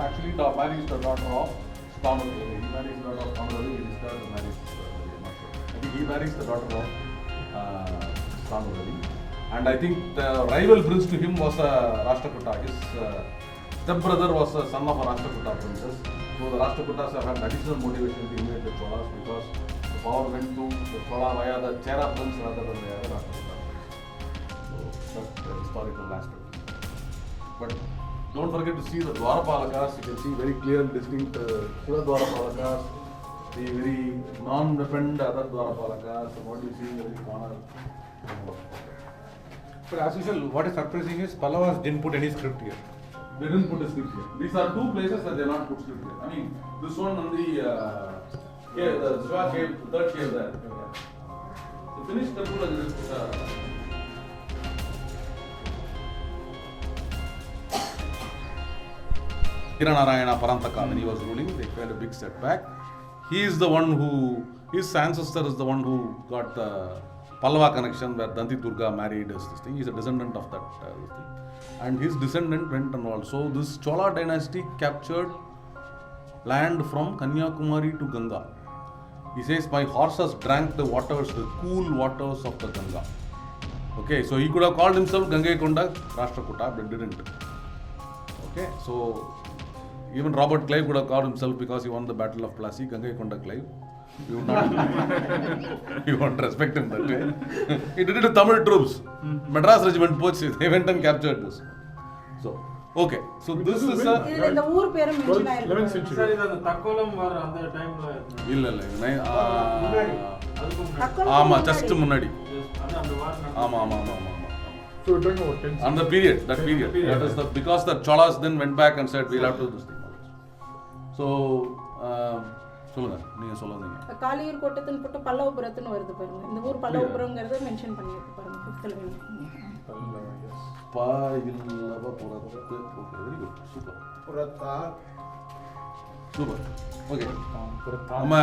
Actually, marries the daughter of Tamil. He marries the daughter of Tamil. He marries. I think he marries the daughter of Tamil. And I think the rival prince to him was Rashtrakuta. His stepbrother was a son of a Rashtrakuta princess. So the Rashtrakutas have had additional motivation to invade the Cholas because the power went to the Chola via the Chera prince rather than via the Rashtrakuta prince. So that's the historical aspect. But don't forget to see the Dwarapalakas. You can see very clear and distinct Shiva Dwarapalakas, the very non-weaponed other Dwarapalakas, and what you see in every corner. But as usual, what is surprising is Pallavas didn't put any script here. They didn't put a script here. These are two places that they not put script here. I mean, this one on the cave, the Shiva cave, the third cave there. The finished temple is Hiranarayana Parantaka, when he was ruling, they had a big setback. He is the one who, his ancestor is the one who got the Pallava connection where Danti Durga married this thing. He is a descendant of that thing. And his descendant went and also this Chola dynasty captured land from Kanyakumari to Ganga. He says, my horses drank the waters, the cool waters of the Ganga. Okay, so he could have called himself Gangaikonda Rashtrakuta, but didn't. Okay, so even Robert Clive could have called himself because he won the Battle of Plassey, Gangaikonda Clive. You would not, you won't respect him that way. He did it to Tamil troops. Madras regiment poached, they went and captured this. So, okay, so this is a... 11th century. Sir, the Takkolam war on the time. just Munadi. So we're talking about 10th On the period, that period. That is the, because the Cholas then went back and said, we'll have to do this thing. So, சொல்லுங்க நீங்க சொல்லுங்க காலியூர் கோட்டத்தின் போட்டு பல்லவபுரத்துன்னு வருது பாருங்க இந்த ஊர் பல்லவபுரம்ங்கறத mention பண்ணிருக்கு பாருங்க 5th ல பல்லவபுரத்து ஓகே வெரி குட் சூப்பர் புரத்தா சூப்பர் ஓகே நம்ம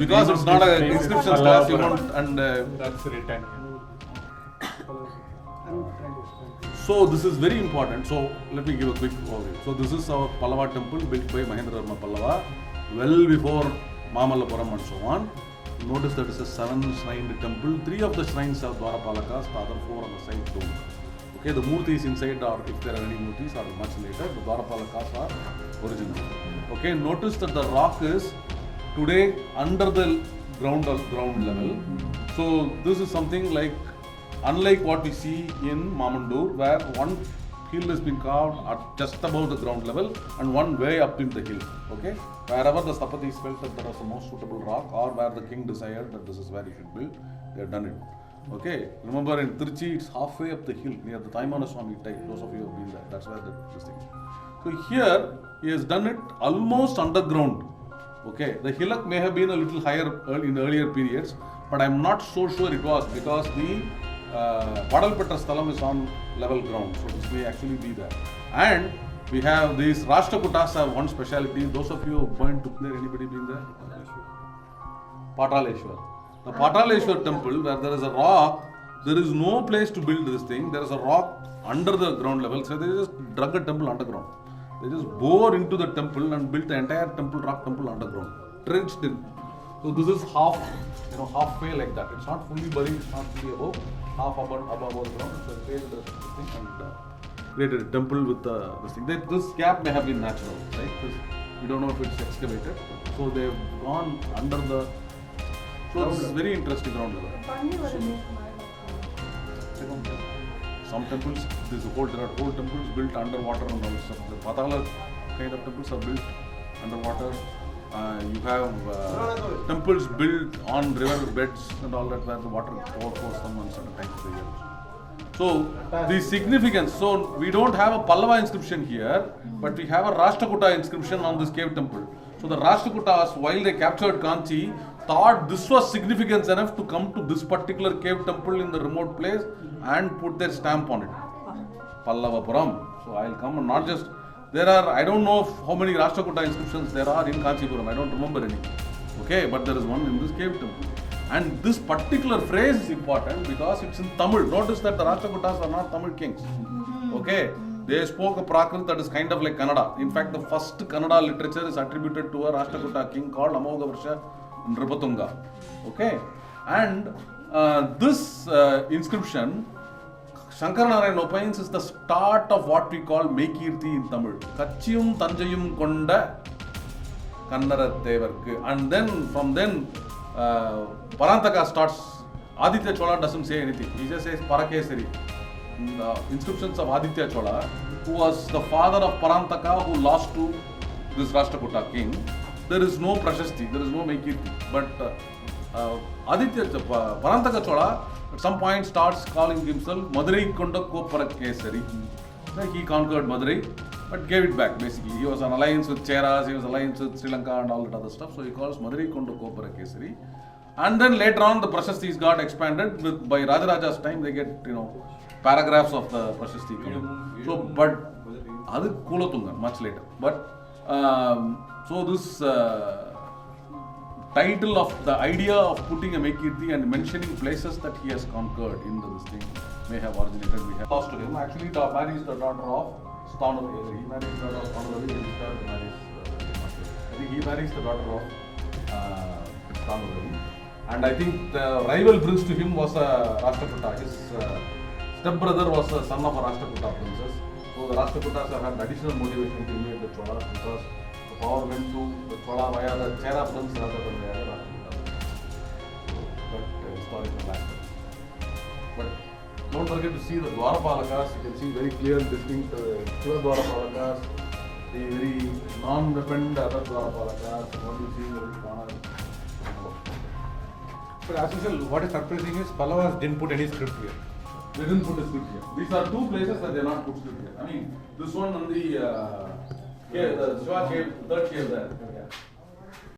because it's not a inscription class you want and that's written. So this is very important. So let me give a quick overview. So this is our Pallava temple built by Mahendravarma Pallava well before Mamallapuram and so on. Notice that it's a 7-shrined temple. 3 of the shrines are Dwarapalakas, the other 4 on the side don't. Okay, the murtis inside or if there are any murtis are much later. The Dwarapalakas are original. Okay, notice that the rock is today under the ground level. So this is something like unlike what we see in Mamandur, where one hill has been carved at just above the ground level and one way up in the hill. Okay, wherever the Sthapatis felt that there was the most suitable rock, or where the king desired that this is where he should build, they have done it. Okay, remember in Trichy, it's halfway up the hill near the Taimana Swami type. Those of you have been there. That's where this thing. So here he has done it almost underground. Okay, the hillock may have been a little higher in the earlier periods, but I'm not so sure it was because the Vadalpetta Sthalam is on level ground, so this may actually be there. And we have these Rashtrakutas have one speciality. Those of you who have been to there, anybody been there? Pataleshwar. The Pataleshwar temple, where there is a rock, there is no place to build this thing. There is a rock under the ground level, so they just dug a temple underground. They just bore into the temple and built the entire temple, rock temple underground, trenched in. So this is halfway like that. It's not fully buried, it's not fully above, half above the ground. So they created this thing and created a temple with this thing. This gap may have been natural, right? We don't know if it's excavated. So they've gone under the. So this is very interesting ground level. Some temples, there are whole temples built underwater and all stuff. The Patala kind of temples are built underwater. You have temples built on river beds and all that where the water overflows them on certain times of the year. So the significance, so we don't have a Pallava inscription here, but we have a Rashtrakuta inscription on this cave temple. So the Rashtrakutas, while they captured Kanchi, thought this was significance enough to come to this particular cave temple in the remote place and put their stamp on it. Pallavapuram. So I'll come and not just, there are, I don't know how many Rashtrakuta inscriptions there are in Kanchipuram, I don't remember any. Okay, but there is one in this cave temple. And this particular phrase is important because it's in Tamil. Notice that the Rashtrakutas are not Tamil kings. Okay, they spoke a Prakrit that is kind of like Kannada. In fact, the first Kannada literature is attributed to a Rashtrakuta king called Amogavarsha Nripatunga. Okay, and this inscription, Shankaranarayan opines, is the start of what we call Meikirthi in Tamil. Kachiyum Tanjayum Konda Kannarathevarku. And then from then, Parantaka starts. Aditya Chola doesn't say anything. He just says Parakesari. The inscriptions of Aditya Chola, who was the father of Parantaka, who lost to this Rashtrakuta king, there is no Prashasti, there is no Meikirthi. But Parantaka Chola at some point starts calling himself Madurai Konda Koparakesari. He conquered Madurai, but gave it back basically. He was an alliance with Cheras, he was an alliance with Sri Lanka and all that other stuff. So he calls Madurai Konda Koparakesari. And then later on the Prashastis got expanded. By Rajaraja's time they get, paragraphs of the Prashasti coming. So, but Adu Kulatungan, much later. But so this title of the idea of putting a Meikirthi and mentioning places that he has conquered in this thing may have originated. We have lost to him. Actually, marries the daughter of Stanuravi. He marries the daughter of Stanuravi and his marries. I think he marries the daughter of Stanuravi. And I think the rival prince to him was Rashtrakuta. His stepbrother was a son of a Rashtrakuta princess. So the Rashtrakutas have had additional motivation to invade the Cholas because the power went to the Chola via the Chera prince rather than via the Rashtrakuta. But historical aspect. But don't forget to see the Dwarapalakas. You can see very clear and distinct Shiva Dwarapalakas, the very non-weaponed other Dwarapalakas, what you see in the corner. But as usual, what is surprising is Pallavas didn't put any script here. They didn't put a script here. These are two places that they not put script here. I mean, this one on the cave, the Shiva cave, third cave there.